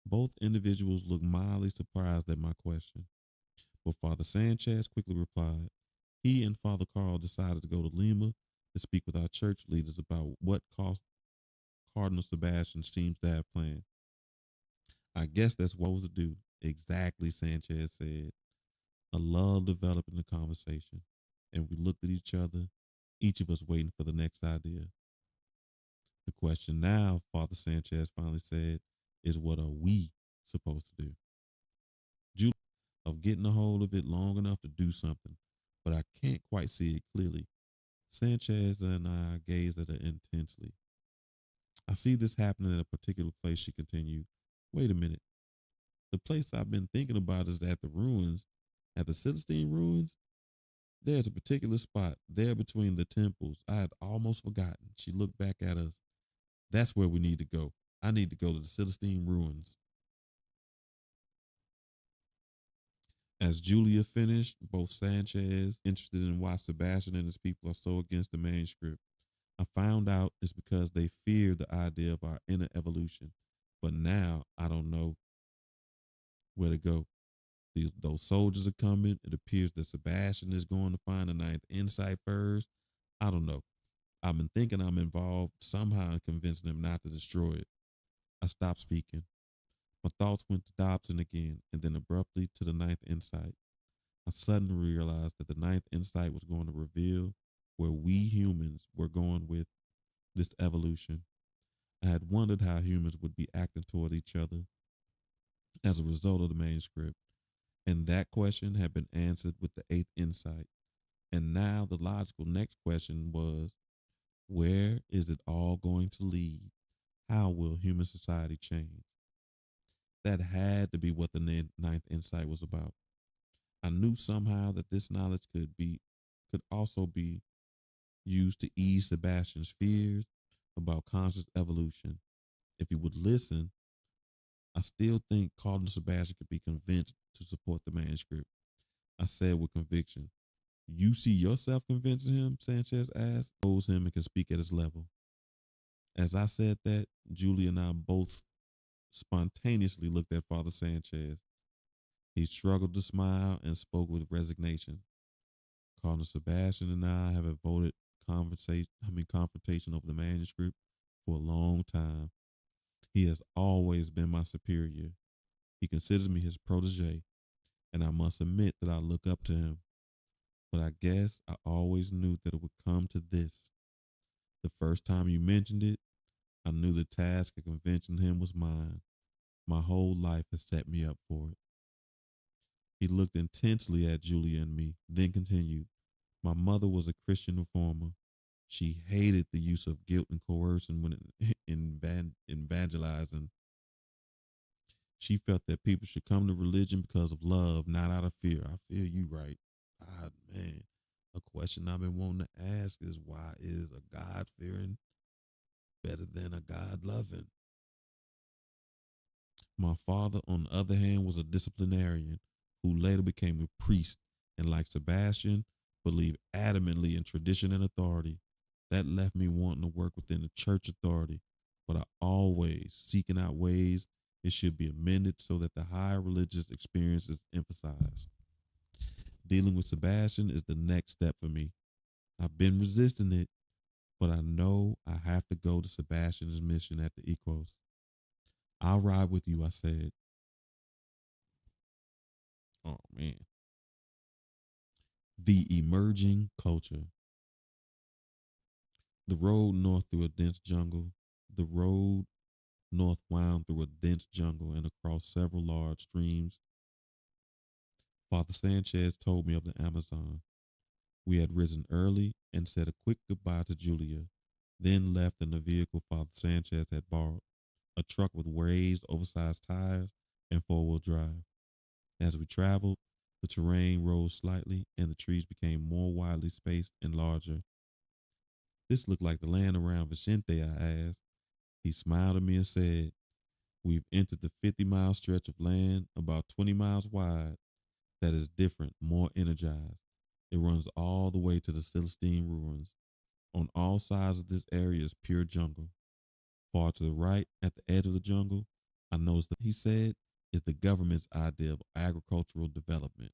Both individuals looked mildly surprised at my question. But Father Sanchez quickly replied. He and Father Carl decided to go to Lima to speak with our church leaders about what Cardinal Sebastian seems to have planned. I guess that's what was to do. Exactly, Sanchez said. A lull developed in the conversation, and we looked at each other, each of us waiting for the next idea. The question now, Father Sanchez finally said, is what are we supposed to do? Julie, of getting a hold of it long enough to do something, but I can't quite see it clearly. Sanchez and I gazed at her intensely. I see this happening at a particular place, she continued. Wait a minute. The place I've been thinking about is at the ruins, at the Celestine ruins. There's a particular spot there between the temples I had almost forgotten. She looked back at us. That's where we need to go. I need to go to the Celestine ruins. As Julia finished, both Sanchez, interested in why Sebastian and his people are so against the manuscript. I found out it's because they fear the idea of our inner evolution. But now I don't know where to go. Those soldiers are coming. It appears that Sebastian is going to find the ninth insight first. I don't know. I've been thinking I'm involved somehow in convincing them not to destroy it. I stopped speaking. My thoughts went to Dobson again, and then abruptly to the ninth insight. I suddenly realized that the ninth insight was going to reveal where we humans were going with this evolution. I had wondered how humans would be acting toward each other as a result of the manuscript, and that question had been answered with the eighth insight. And now the logical next question was, where is it all going to lead? How will human society change? That had to be what the ninth insight was about. I knew somehow that this knowledge could also be used to ease Sebastian's fears about conscious evolution. If he would listen, I still think Cardinal Sebastian could be convinced to support the manuscript. I said with conviction. You see yourself convincing him? Sanchez asked. Knows him and can speak at his level. As I said that, Julia and I both spontaneously looked at Father Sanchez. He struggled to smile and spoke with resignation. Cardinal Sebastian and I have avoided confrontation over the manuscript for a long time. He has always been my superior. He considers me his protege, and I must admit that I look up to him. But I guess I always knew that it would come to this. The first time you mentioned it, I knew the task of convincing him was mine. My whole life has set me up for it. He looked intensely at Julia and me, then continued. My mother was a Christian reformer. She hated the use of guilt and coercion when evangelizing. She felt that people should come to religion because of love, not out of fear. I feel you right. God, man. A question I've been wanting to ask is, why is a God fearing better than a God loving? My father, on the other hand, was a disciplinarian who later became a priest and, like Sebastian, believed adamantly in tradition and authority. That left me wanting to work within the church authority, but I always seeking out ways it should be amended so that the higher religious experience is emphasized. Dealing with Sebastian is the next step for me. I've been resisting it, but I know I have to go to Sebastian's mission at the Ecos. I'll ride with you, I said. Oh, man. The emerging culture. The road north through a dense jungle. The road north wound through a dense jungle and across several large streams. Father Sanchez told me of the Amazon. We had risen early and said a quick goodbye to Julia, then left in the vehicle Father Sanchez had borrowed, a truck with raised, oversized tires and four-wheel drive. As we traveled, the terrain rose slightly and the trees became more widely spaced and larger. This looked like the land around Vicente, I asked. He smiled at me and said, we've entered the 50-mile stretch of land about 20 miles wide that is different, more energized. It runs all the way to the Celestine ruins. On all sides of this area is pure jungle. Far to the right, at the edge of the jungle, I noticed that he said is the government's idea of agricultural development.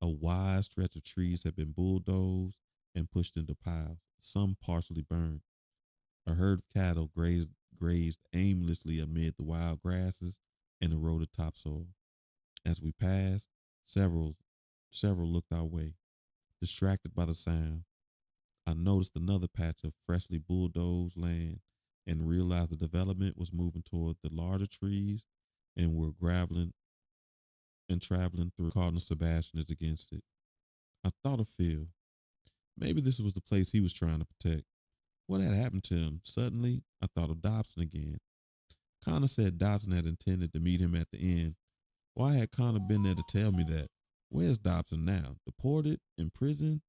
A wide stretch of trees have been bulldozed and pushed into piles, some partially burned. A herd of cattle grazed aimlessly amid the wild grasses and eroded topsoil. As we passed, several looked our way, distracted by the sound. I noticed another patch of freshly bulldozed land and realized the development was moving toward the larger trees and were graveling and traveling through. Cardinal Sebastian is against it. I thought of Phil. Maybe this was the place he was trying to protect. What had happened to him? Suddenly, I thought of Dobson again. Connor said Dobson had intended to meet him at the end. Why had Connor been there to tell me that? Where's Dobson now? Deported? In prison?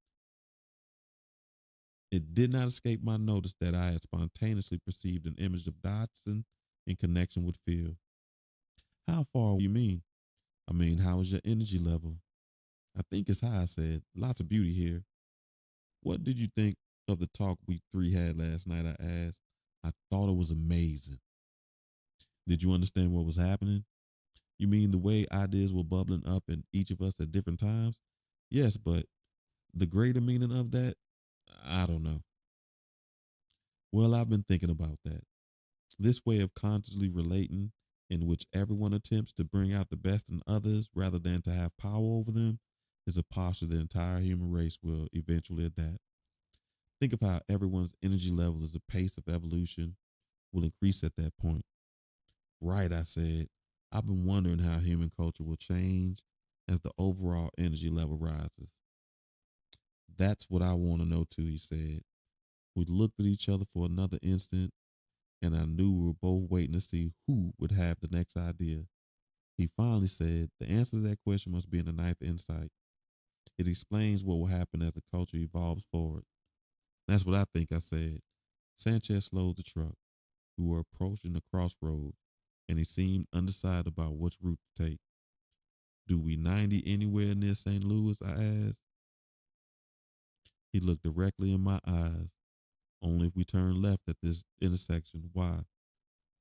It did not escape my notice that I had spontaneously perceived an image of Dobson in connection with Phil. How far you mean? I mean, how is your energy level? I think it's high, I said. Lots of beauty here. What did you think of the talk we three had last night? I asked. I thought it was amazing. Did you understand what was happening? You mean the way ideas were bubbling up in each of us at different times? Yes, but the greater meaning of that, I don't know. Well, I've been thinking about that. This way of consciously relating, in which everyone attempts to bring out the best in others rather than to have power over them, is a posture the entire human race will eventually adapt. Think of how everyone's energy level as the pace of evolution will increase at that point. Right, I said. I've been wondering how human culture will change as the overall energy level rises. That's what I want to know too, he said. We looked at each other for another instant, and I knew we were both waiting to see who would have the next idea. He finally said, the answer to that question must be in the ninth insight. It explains what will happen as the culture evolves forward. That's what I think, I said. Sanchez slowed the truck. We were approaching the crossroads, and he seemed undecided about which route to take. Do we 90 anywhere near St. Louis? I asked. He looked directly in my eyes. Only if we turn left at this intersection. Why?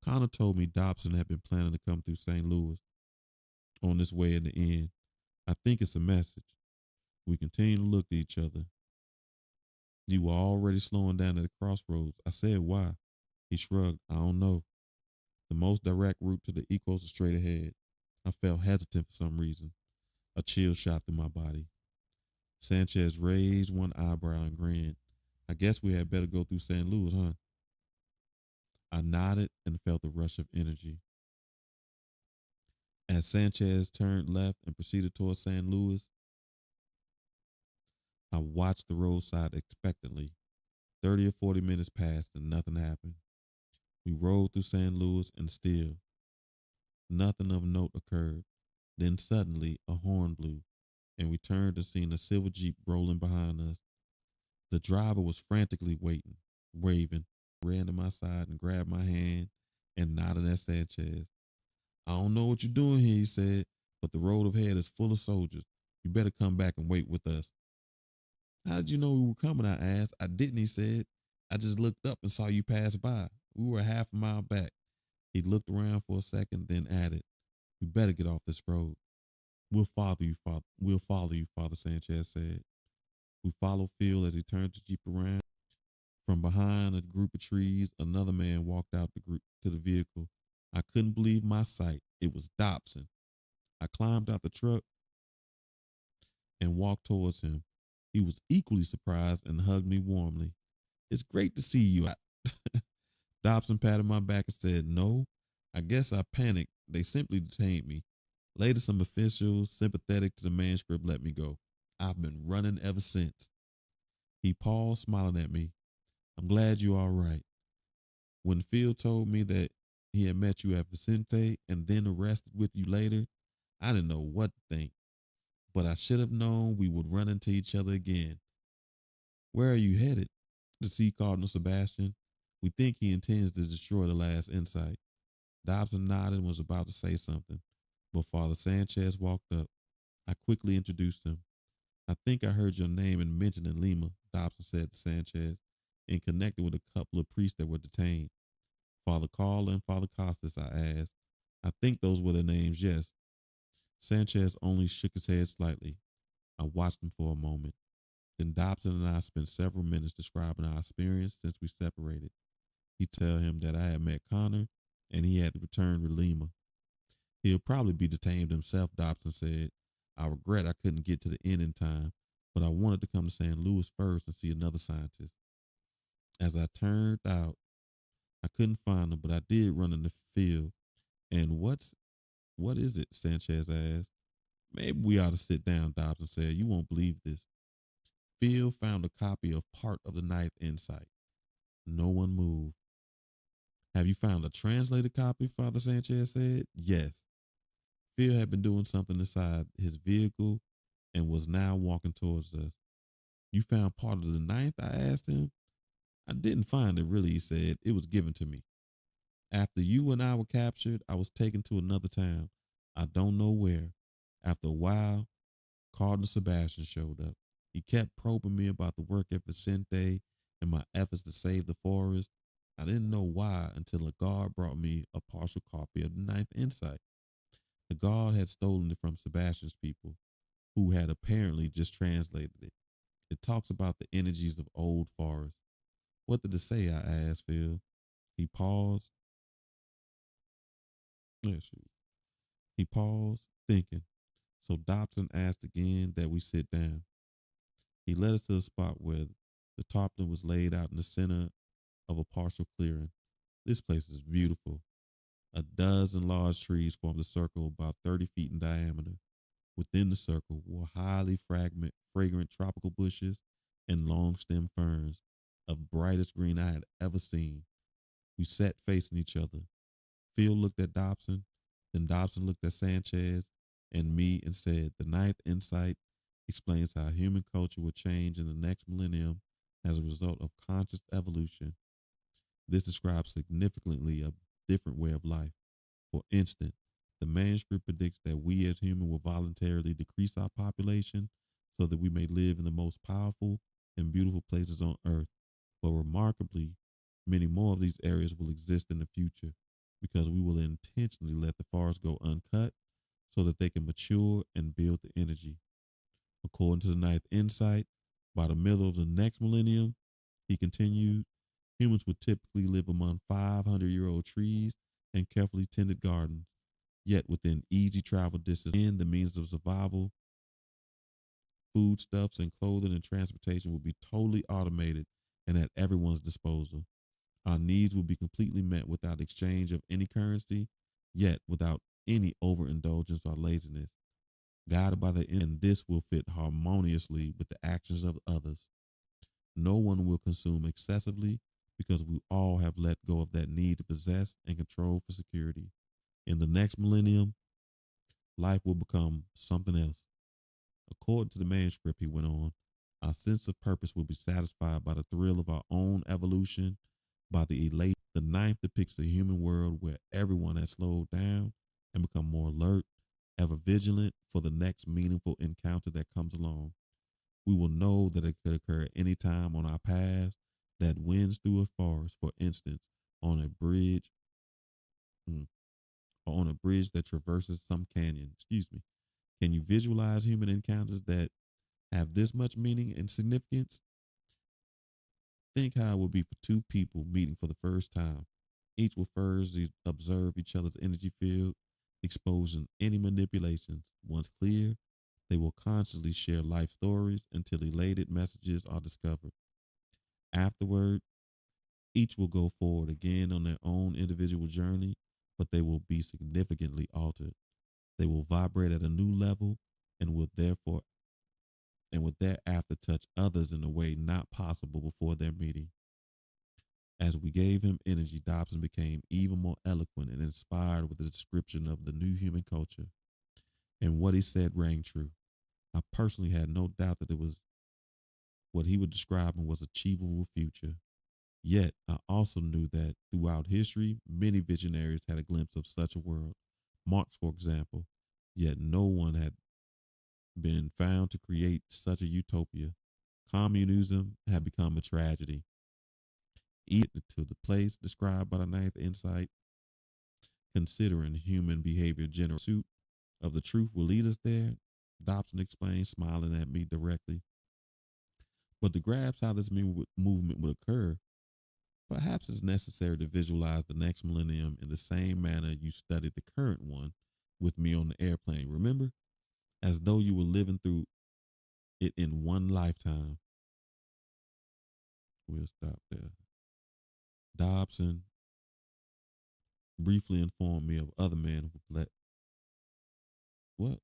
Connor told me Dobson had been planning to come through St. Louis on this way in the end. I think it's a message. We continued to look at each other. You were already slowing down at the crossroads. I said, why? He shrugged. I don't know. The most direct route to the Ecos is straight ahead. I felt hesitant for some reason. A chill shot through my body. Sanchez raised one eyebrow and grinned. I guess we had better go through St. Louis, huh? I nodded and felt a rush of energy. As Sanchez turned left and proceeded towards St. Louis, I watched the roadside expectantly. 30 or 40 minutes passed and nothing happened. We rode through St. Louis and still nothing of note occurred. Then suddenly a horn blew, and we turned and seen a silver Jeep rolling behind us. The driver was frantically waving, ran to my side and grabbed my hand and nodded at Sanchez. I don't know what you're doing here, he said, but the road ahead is full of soldiers. You better come back and wait with us. How did you know we were coming? I asked. I didn't, he said. I just looked up and saw you pass by. We were half a mile back. He looked around for a second, then added, "You better get off this road." We'll follow you, Father. We'll follow you, Father Sanchez said. We followed Phil as he turned the Jeep around. From behind a group of trees, another man walked out to the vehicle. I couldn't believe my sight. It was Dobson. I climbed out the truck and walked towards him. He was equally surprised and hugged me warmly. It's great to see you. Dobson patted my back and said, "No, I guess I panicked. They simply detained me. Later, some officials sympathetic to the manuscript let me go. I've been running ever since." He paused, smiling at me. "I'm glad you're all right. When Phil told me that he had met you at Vicente and then arrested with you later, I didn't know what to think. But I should have known we would run into each other again. Where are you headed?" To see Cardinal Sebastian. We think he intends to destroy the last insight. Dobson nodded and was about to say something, but Father Sanchez walked up. I quickly introduced him. "I think I heard your name and mentioned in Lima," Dobson said to Sanchez, "and connected with a couple of priests that were detained. Father Carl and Father Costas," I asked. "I think those were their names, yes." Sanchez only shook his head slightly. I watched him for a moment. Then Dobson and I spent several minutes describing our experience since we separated. He told him that I had met Connor and he had to return to Lima. "He'll probably be detained himself," Dobson said. "I regret I couldn't get to the inn in time, but I wanted to come to St. Louis first and see another scientist." As I turned out, I couldn't find him, but I did run in the field. "And what is it?" Sanchez asked. "Maybe we ought to sit down," Dobson said. "You won't believe this. Phil found a copy of part of the Ninth Insight." No one moved. "Have you found a translated copy?" Father Sanchez said. "Yes." Phil had been doing something inside his vehicle and was now walking towards us. You found part of the ninth? I asked him. I didn't find it really, he said. It was given to me. After you and I were captured, I was taken to another town. I don't know where. After a while, Cardinal Sebastian showed up. He kept probing me about the work at Vicente and my efforts to save the forest. I didn't know why until a guard brought me a partial copy of the Ninth Insight. The guard had stolen it from Sebastian's people, who had apparently just translated it. It talks about the energies of old forests. What did it say? I asked Phil. He paused. Yeah, shoot. He paused, thinking. So Dobson asked again that we sit down. He led us to a spot where the tarpaulin was laid out in the center of a partial clearing. This place is beautiful. A dozen large trees formed a circle about 30 feet in diameter. Within the circle were highly fragrant tropical bushes and long stem ferns of brightest green I had ever seen. We sat facing each other. Phil looked at Dobson, then Dobson looked at Sanchez and me and said, "The ninth insight explains how human culture will change in the next millennium as a result of conscious evolution. This describes significantly a different way of life. For instance, the manuscript predicts that we as humans will voluntarily decrease our population so that we may live in the most powerful and beautiful places on earth. But remarkably, many more of these areas will exist in the future because we will intentionally let the forest go uncut so that they can mature and build the energy. According to the ninth insight, by the middle of the next millennium, he continued, humans would typically live among 500-year-old trees and carefully tended gardens, yet within easy travel distance and the means of survival, foodstuffs and clothing and transportation will be totally automated and at everyone's disposal. Our needs will be completely met without exchange of any currency, yet without any overindulgence or laziness. Guided by the end, this will fit harmoniously with the actions of others. No one will consume excessively because we all have let go of that need to possess and control for security. In the next millennium, life will become something else. According to the manuscript, he went on, our sense of purpose will be satisfied by the thrill of our own evolution, by the elate. The ninth depicts a human world where everyone has slowed down and become more alert, ever vigilant for the next meaningful encounter that comes along. We will know that it could occur at any time on our paths that winds through a forest, for instance, on a bridge, or on a bridge that traverses some canyon. Excuse me. Can you visualize human encounters that have this much meaning and significance? Think how it would be for two people meeting for the first time. Each will first observe each other's energy field, exposing any manipulations. Once clear, they will consciously share life stories until elated messages are discovered. Afterward, each will go forward again on their own individual journey, but they will be significantly altered. They will vibrate at a new level and will therefore and would thereafter touch others in a way not possible before their meeting. As we gave him energy, Dobson became even more eloquent and inspired with the description of the new human culture. And what he said rang true. I personally had no doubt that it was what he was describing was achievable future. Yet I also knew that throughout history, many visionaries had a glimpse of such a world. Marx, for example, yet no one had been found to create such a utopia. Communism had become a tragedy. Even to the place described by the ninth insight, considering human behavior general pursuit of the truth will lead us there, Dobson explained, smiling at me directly. But to grasp how this movement would occur, perhaps it's necessary to visualize the next millennium in the same manner you studied the current one with me on the airplane. Remember? As though you were living through it in one lifetime. We'll stop there. Dobson briefly informed me of other men who let what?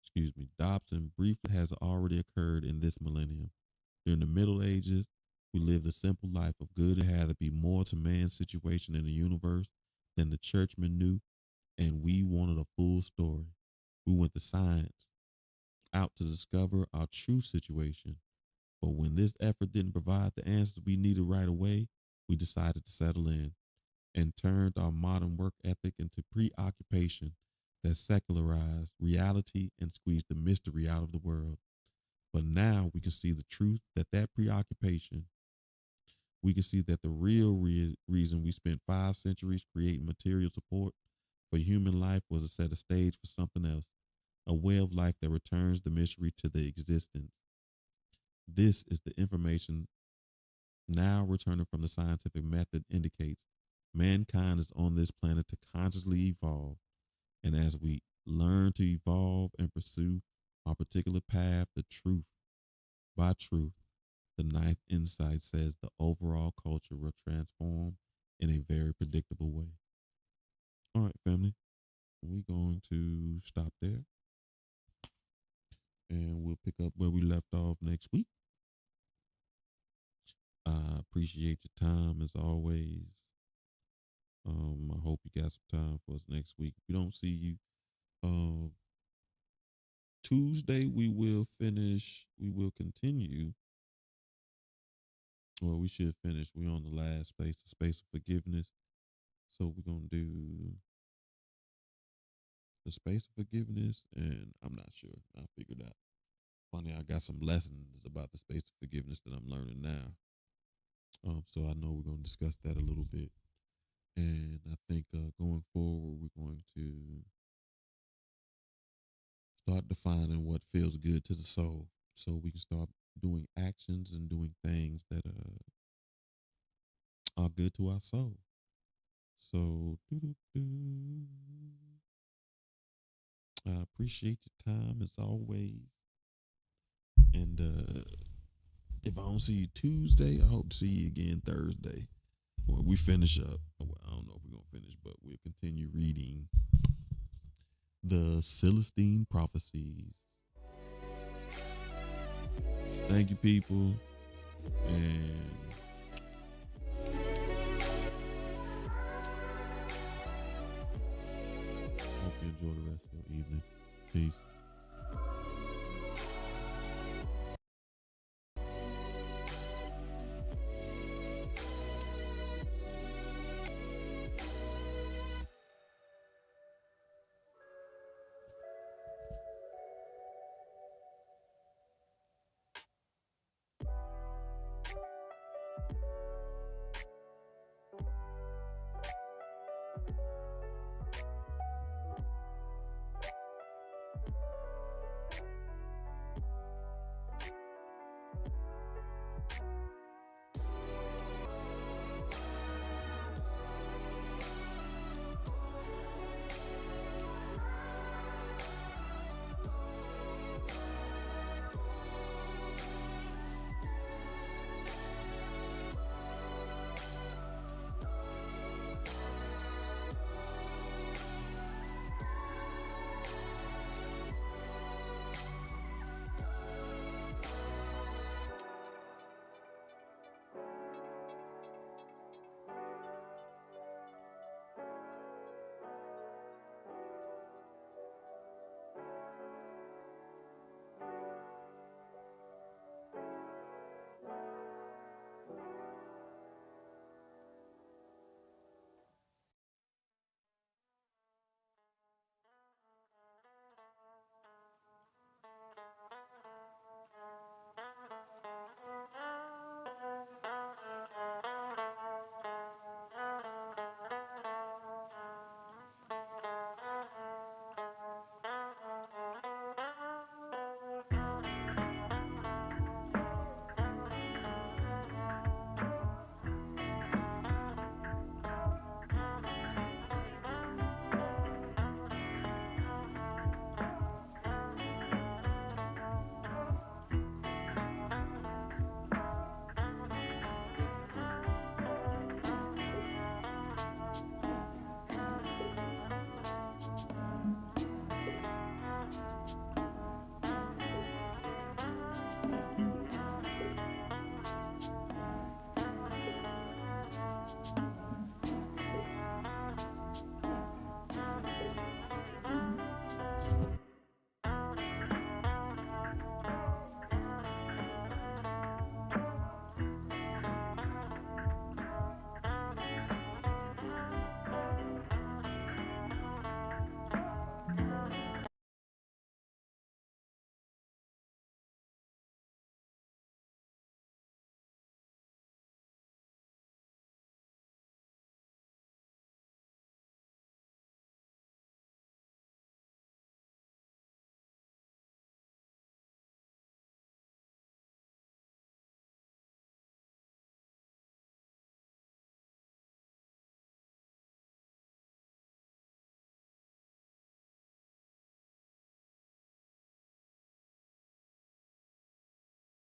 Excuse me. Dobson briefly has already occurred in this millennium. During the Middle Ages, we lived a simple life of good and had to be more to man's situation in the universe than the churchmen knew, and we wanted a full story. We went to science, out to discover our true situation. But when this effort didn't provide the answers we needed right away, we decided to settle in and turned our modern work ethic into preoccupation that secularized reality and squeezed the mystery out of the world. But now we can see the truth that preoccupation, we can see that the real reason we spent 5 centuries creating material support for human life was to set a stage for something else, a way of life that returns the mystery to the existence. This is the information now returning from the scientific method indicates mankind is on this planet to consciously evolve. And as we learn to evolve and pursue our particular path, the truth by truth, the ninth insight says the overall culture will transform in a very predictable way. All right, family, we're going to stop there and we'll pick up where we left off next week. I appreciate your time as always. I hope you got some time for us next week. If we don't see you Tuesday, we will finish. We will continue. Well, we should finish. We're on the last space, the space of forgiveness. So we're gonna do the space of forgiveness, and I'm not sure. I figured out. Funny, I got some lessons about the space of forgiveness that I'm learning now. So I know we're gonna discuss that a little bit, and I think going forward, we're going to start defining what feels good to the soul, so we can start doing actions and doing things that are good to our soul. So, I appreciate your time as always. And if I don't see you Tuesday, I hope to see you again Thursday when we finish up. Well, I don't know if we're going to finish, but we'll continue reading the Celestine prophecies. Thank you, people. And hope you enjoy the rest of your evening. Peace.